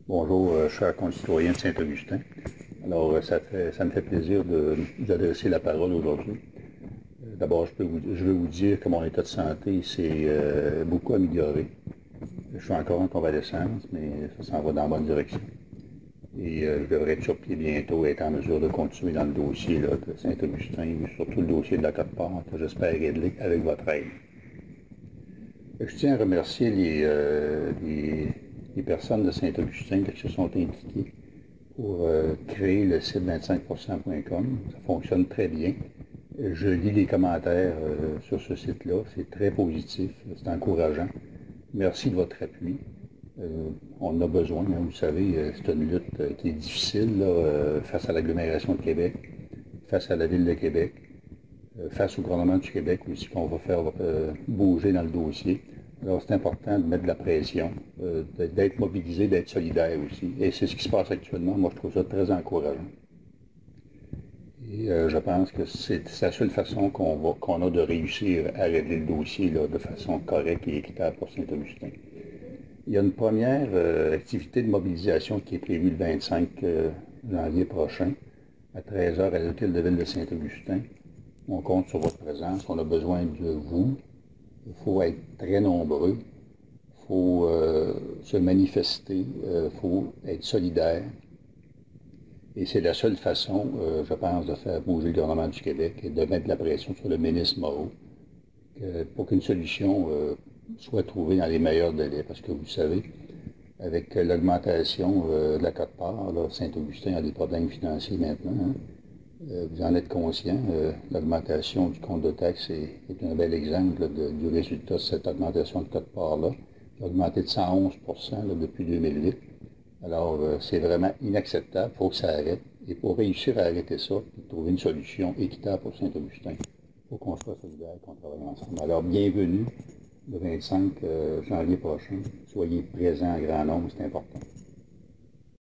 Bonjour, chers concitoyens de Saint-Augustin. Alors, ça me fait plaisir de vous adresser la parole aujourd'hui. D'abord, je veux vous dire que mon état de santé s'est beaucoup amélioré. Je suis encore en convalescence, mais ça s'en va dans la bonne direction. Et je devrais être sur pied bientôt et être en mesure de continuer dans le dossier là, de Saint-Augustin, surtout le dossier de la Côte-Part, que j'espère régler avec votre aide. Je tiens à remercier les personnes de Saint-Augustin qui se sont impliquées pour créer le site 25%.com. Ça fonctionne très bien. Je lis les commentaires sur ce site-là. C'est très positif, c'est encourageant. Merci de votre appui. On en a besoin, hein, vous savez, c'est une lutte qui est difficile là, face à l'agglomération de Québec, face à la Ville de Québec, face au gouvernement du Québec aussi, qu'on va faire bouger dans le dossier. Alors, c'est important de mettre de la pression, d'être mobilisé, d'être solidaire aussi. Et c'est ce qui se passe actuellement. Moi, je trouve ça très encourageant. Et je pense que c'est la seule façon qu'on a de réussir à régler le dossier là, de façon correcte et équitable pour Saint-Augustin. Il y a une première activité de mobilisation qui est prévue le 25 janvier prochain, à 13 h à l'hôtel de ville de Saint-Augustin. On compte sur votre présence, on a besoin de vous. Il faut être très nombreux, il faut se manifester, il faut être solidaire. Et c'est la seule façon, je pense, de faire bouger le gouvernement du Québec et de mettre de la pression sur le ministre Moreau pour qu'une solution soit trouvée dans les meilleurs délais. Parce que vous savez, avec l'augmentation de la Côte-Part, Saint-Augustin a des problèmes financiers maintenant. Hein. Vous en êtes conscient, l'augmentation du compte de taxe est un bel exemple du résultat de cette augmentation de Côte-Part-là, qui a augmenté de 111 là, depuis 2008. Alors, c'est vraiment inacceptable, il faut que ça arrête. Et pour réussir à arrêter ça, et trouver une solution équitable pour Saint-Augustin, il faut qu'on soit solidaires et qu'on travaille ensemble. Alors, bienvenue le 25 janvier prochain. Soyez présents en grand nombre, c'est important.